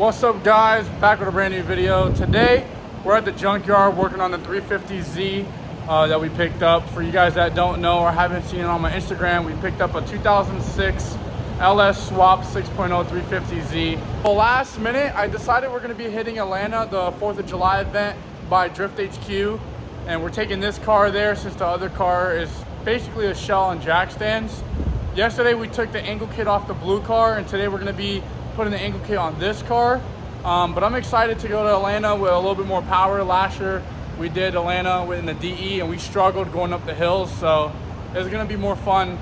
What's up, guys? Back with a brand new video. Today we're at the junkyard working on the 350Z that we picked up. For you guys that don't know or haven't seen it on my Instagram, we picked up a 2006 LS Swap 6.0 350Z. Well, last minute I decided we're going to be hitting Atlanta, the 4th of July event by Drift HQ, and we're taking this car there since the other car is basically a shell and jack stands. Yesterday we took the angle kit off the blue car, and today we're going to be putting the angle kit on this car. But I'm excited to go to Atlanta with a little bit more power. Last year we did Atlanta in the DE and we struggled going up the hills, so it's going to be more fun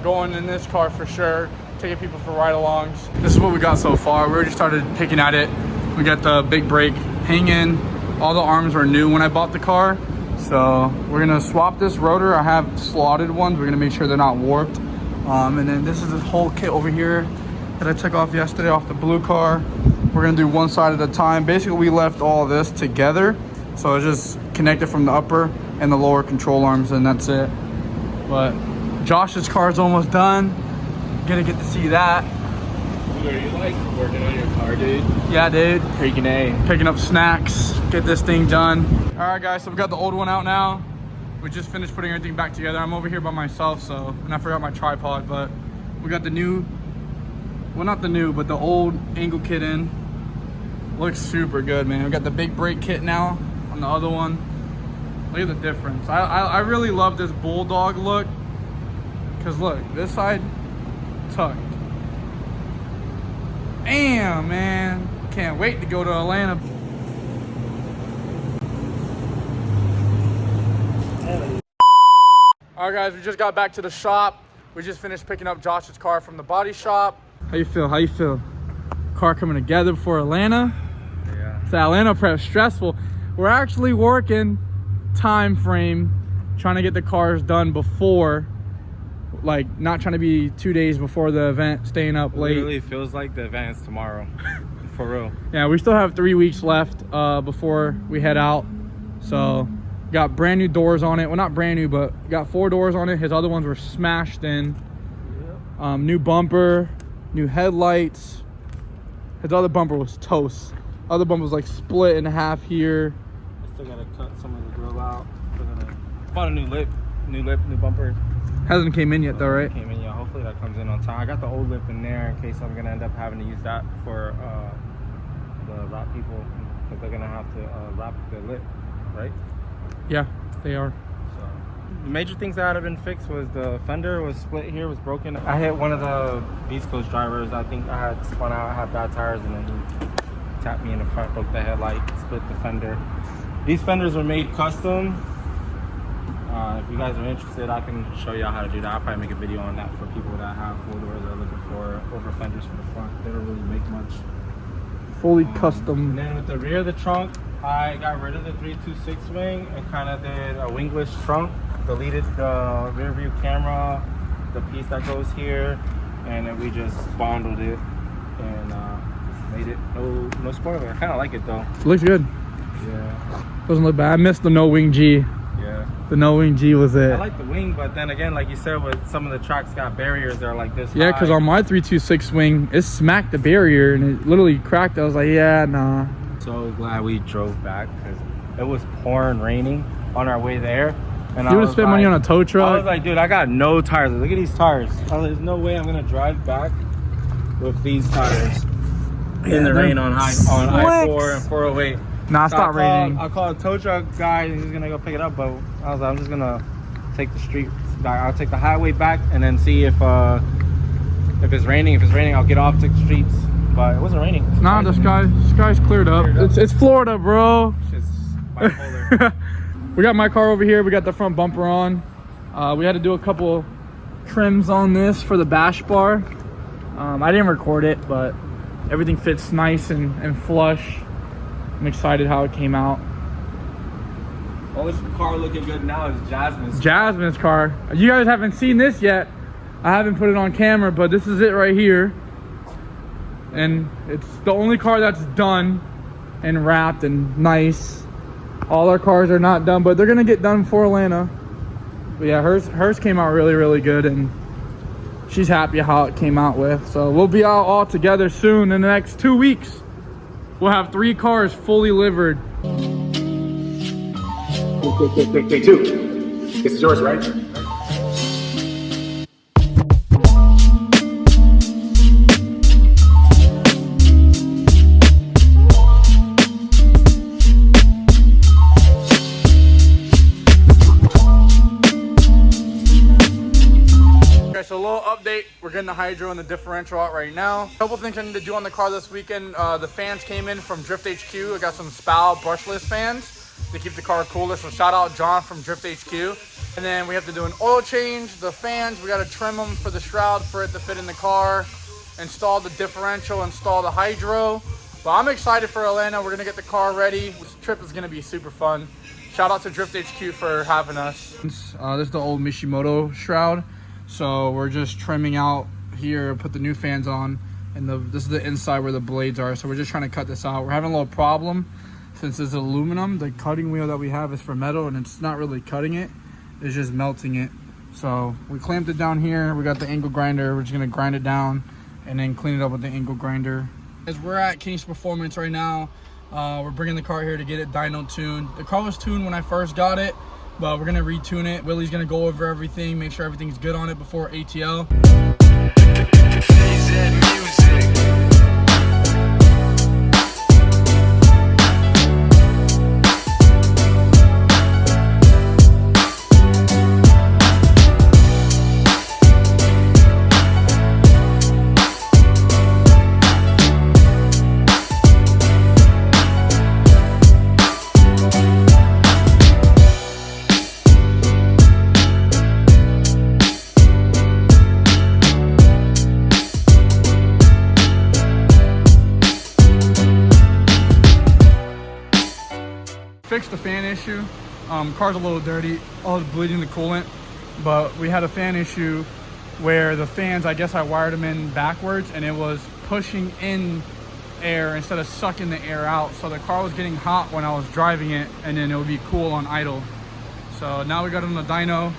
going in this car for sure, taking people for ride-alongs. This is what we got so far. We already started picking at it. We got the big brake hanging. All the arms were new when I bought the car, so we're going to swap this rotor. I have slotted ones. We're going to make sure they're not warped. And then this is the whole kit over here that I took off yesterday off the blue car. We're gonna do one side at a time. Basically, we left all of this together, so it's just connected from the upper and the lower control arms, and that's it. But Josh's car is almost done. Gonna get to see that. Dude, are you like working on your car, dude? Yeah, dude. Freaking A. Picking up snacks, get this thing done. All right, guys, so we got the old one out now. We just finished putting everything back together. I'm over here by myself, so, and I forgot my tripod, but we got the new, well, not the new, but the old angle kit in. Looks super good, man. We got the big brake kit now on the other one. Look at the difference. I really love this bulldog look, because look, this side tucked. Damn, man. Can't wait to go to Atlanta. All right, guys, we just got back to the shop. We just finished picking up Josh's car from the body shop. How you feel? How you feel? Car coming together for Atlanta? Yeah. So Atlanta prep stressful. We're actually working time frame, trying to get the cars done before, like not trying to be 2 days before the event, staying up late. It really feels like the event is tomorrow. For real. Yeah, we still have 3 weeks left before we head out. So got brand new doors on it. Well, not brand new, but got 4 doors on it. His other ones were smashed in. Yep. New bumper, new headlights. His other bumper was toast. Other bumper was like split in half here. I still gotta cut some of the grill out. Bought a new lip, new bumper. Hasn't came in yet though, right? Came in, yeah. Hopefully that comes in on time. I got the old lip in there in case I'm gonna end up having to use that for the wrap people, because they're gonna have to wrap the lip, right? Yeah, they are. So the major things that had been fixed was the fender was split here, was broken. I hit one of the Beast Coast drivers. I think I had spun out, I had bad tires, and then he tapped me in the front, broke the headlight, split the fender. These fenders were made custom. If you guys are interested, I can show you how to do that. I'll probably make a video on that for people that have 4 doors that are looking for over fenders for the front. They don't really make much. Fully custom. And then with the rear of the trunk, I got rid of the 326 wing and kind of did a wingless trunk. Deleted the rear view camera, the piece that goes here, and then we just bonded it and made it no spoiler. I kind of like it though. Looks good. Yeah. Doesn't look bad. I missed the no wing G. Yeah. The no wing G was it. I like the wing, but then again, like you said, with some of the tracks got barriers that are like this. Yeah, because on my 326 wing, it smacked the barrier and it literally cracked. I was like, yeah, nah. So glad we drove back because it was pouring, raining on our way there. And You would have spent money on a tow truck. I was like, dude, I got no tires. Look at these tires. I was like, there's no way I'm gonna drive back with these tires in the rain on I-4 and 408. Nah, it's not raining. I'll call a tow truck guy and he's gonna go pick it up. But I was like, I'm just gonna take the street back. I'll take the highway back and then see if it's raining. If it's raining, I'll get off, take the streets. But it wasn't raining. Nah, the sky's cleared up. It's Florida, bro. It's bipolar. We got my car over here. We got the front bumper on. We had to do a couple trims on this for the bash bar. I didn't record it, but everything fits nice and flush. I'm excited how it came out. Only car looking good now is Jasmine's. Jasmine's car. You guys haven't seen this yet. I haven't put it on camera, but this is it right here. And it's the only car that's done and wrapped and nice. All our cars are not done, but they're gonna get done for Atlanta. But yeah, hers came out really good, and she's happy how it came out with. So we'll be out all together soon in the next 2 weeks. we'll have 3 cars fully livered. Day 2. This is yours, right? Okay, so a little update. We're getting the hydro and the differential out right now. A couple things I need to do on the car this weekend. The fans came in from Drift HQ. I got some Spal brushless fans to keep the car cooler. So shout out John from Drift HQ. And then we have to do an oil change. The fans, we got to trim them for the shroud for it to fit in the car. Install the differential, install the hydro. But I'm excited for Atlanta. We're gonna get the car ready. This trip is gonna be super fun. Shout out to Drift HQ for having us. This is the old Mishimoto shroud. So we're just trimming out here, put the new fans on, and this is the inside where the blades are. So we're just trying to cut this out. We're having a little problem since it's aluminum. The cutting wheel that we have is for metal, and it's not really cutting it. It's just melting it. So we clamped it down here. We got the angle grinder. We're just gonna grind it down and then clean it up with the angle grinder. As we're at King's Performance right now, we're bringing the car here to get it dyno tuned. The car was tuned when I first got it, but we're gonna retune it. Willie's gonna go over everything, make sure everything's good on it before ATL. Fixed the fan issue. Car's a little dirty, all bleeding the coolant, but we had a fan issue where the fans, I guess I wired them in backwards and it was pushing in air instead of sucking the air out. So the car was getting hot when I was driving it, and then it would be cool on idle. So now we got it on the dyno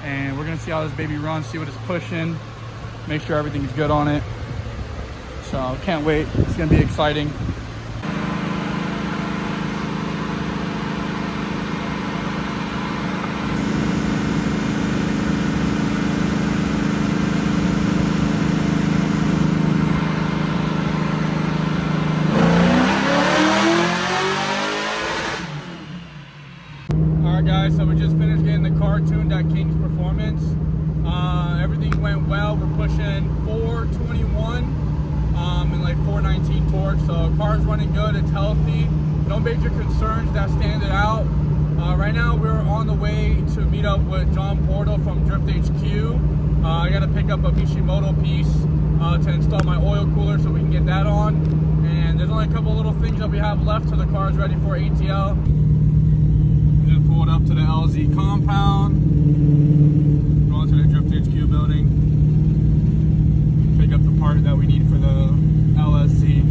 and we're gonna see how this baby runs, see what it's pushing, make sure everything's good on it. So can't wait, it's gonna be exciting. Guys, so we just finished getting the car tuned at King's Performance. Everything went well. We're pushing 421 and like 419 torque. So car's running good, it's healthy. No major concerns that stand it out. Right now we're on the way to meet up with John Portal from Drift HQ. I got to pick up a Mishimoto piece to install my oil cooler so we can get that on. And there's only a couple little things that we have left till the car's ready for ATL. Just pulled up to the LZ compound, going to the Drift HQ building, pick up the part that we need for the LSC.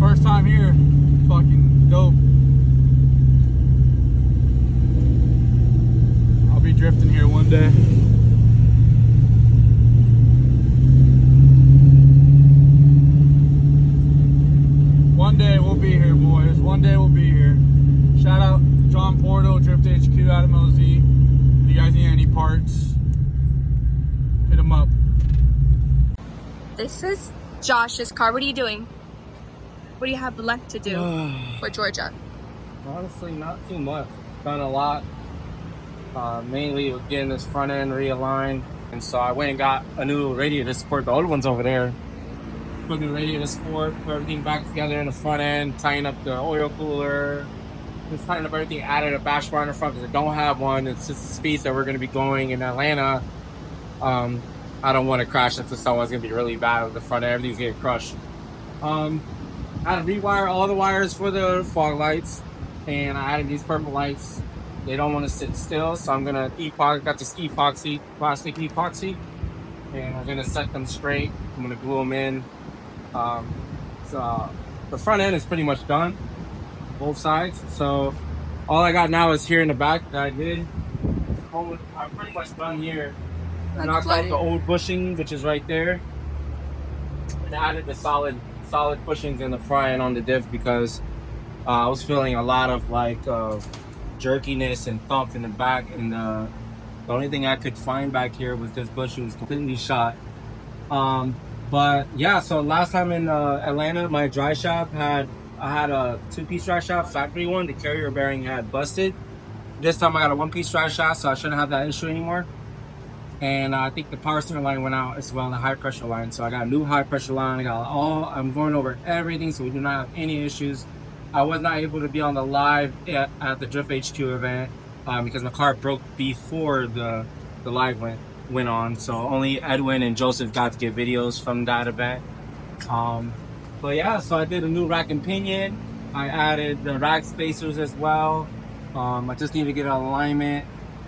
First time here, fucking dope. I'll be drifting here one day. One day we'll be here, boys. One day we'll be here. Shout out John Portal, Drift HQ out of LZ. If you guys need any parts, hit them up. This is Josh's car. What are you doing? What do you have left to do for Georgia? Honestly, not too much. Done a lot. Mainly with getting this front end realigned. And so I went and got a new radiator to support the old ones over there. Put the radiator support, put everything back together in the front end, tying up the oil cooler, just tying up everything, added a bash bar in the front because I don't have one. It's just the speeds that we're going to be going in Atlanta. I don't want to crash into someone. It's going to be really bad with the front end. Everything's getting crushed. I had to rewire all the wires for the fog lights, and I added these purple lights. They don't want to sit still, so I'm going to got this epoxy, plastic epoxy, and I'm going to set them straight. I'm going to glue them in. So the front end is pretty much done, both sides. So all I got now is here in the back that I did. I'm pretty much done here. I knocked out the old bushing, which is right there. and added the solid bushings in the front and on the diff because I was feeling a lot of like jerkiness and thump in the back, and the only thing I could find back here was this bushing was completely shot. But yeah, so last time in Atlanta, my dry shop I had a 2-piece dry shop, factory one. The carrier bearing had busted. This time I got a 1-piece dry shop, so I shouldn't have that issue anymore. And I think the power steering line went out as well, the high pressure line. So I got a new high pressure line. I'm going over everything so we do not have any issues. I was not able to be on the live at the Drift HQ event because my car broke before the live went on. So only Edwin and Joseph got to get videos from that event. But yeah, so I did a new rack and pinion. I added the rack spacers as well. I just need to get an alignment.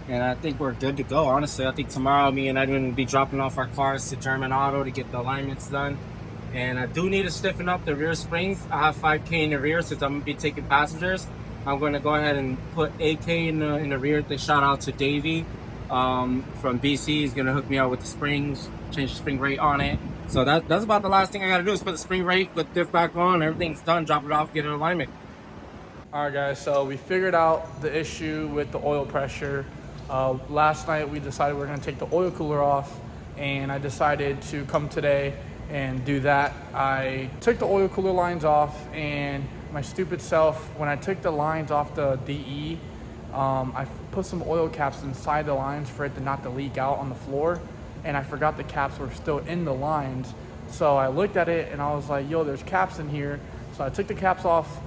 And I think we're good to go, honestly. I think tomorrow me and Edwin will be dropping off our cars to German Auto to get the alignments done. And I do need to stiffen up the rear springs. I have 5K in the rear since I'm going to be taking passengers. I'm going to go ahead and put 8K in the rear. They shout out to Davey from BC. He's going to hook me up with the springs, change the spring rate on it. So that's about the last thing I got to do is put the spring rate, put diff back on. Everything's done. Drop it off, get an alignment. All right, guys, so we figured out the issue with the oil pressure. Last night we decided we were going to take the oil cooler off, and I decided to come today and do that. I took the oil cooler lines off, and my stupid self, when I took the lines off the DE, I put some oil caps inside the lines for it not to leak out on the floor, and I forgot the caps were still in the lines. So I looked at it and I was like, yo, there's caps in here. So I took the caps off,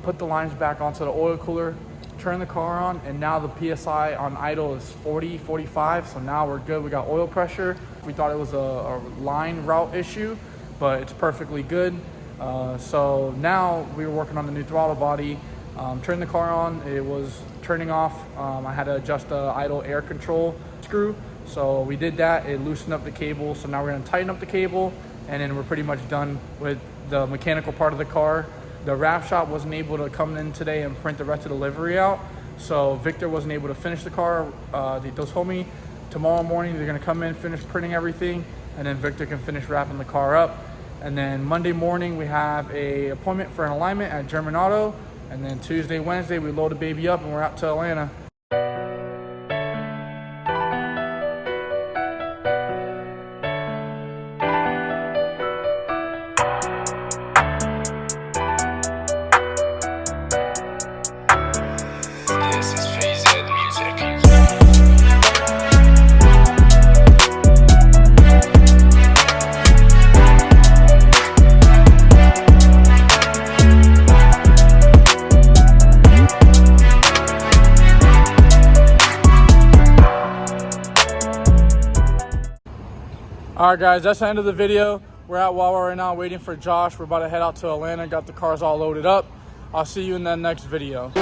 put the lines back onto the oil cooler, turn the car on, and now the PSI on idle is 40, 45. So now we're good. We got oil pressure. We thought it was a line route issue, but it's perfectly good. So now we were working on the new throttle body. Turned the car on, it was turning off. I had to adjust the idle air control screw. So we did that, it loosened up the cable. So now we're gonna tighten up the cable, and then we're pretty much done with the mechanical part of the car. The wrap shop wasn't able to come in today and print the rest of the livery out. So Victor wasn't able to finish the car. They told me tomorrow morning they're gonna come in, finish printing everything, and then Victor can finish wrapping the car up. And then Monday morning we have a appointment for an alignment at German Auto. And then Tuesday, Wednesday, we load the baby up and we're out to Atlanta. All right, guys, that's the end of the video. We're at Wawa right now waiting for Josh. We're about to head out to Atlanta, got the cars all loaded up. I'll see you in the next video.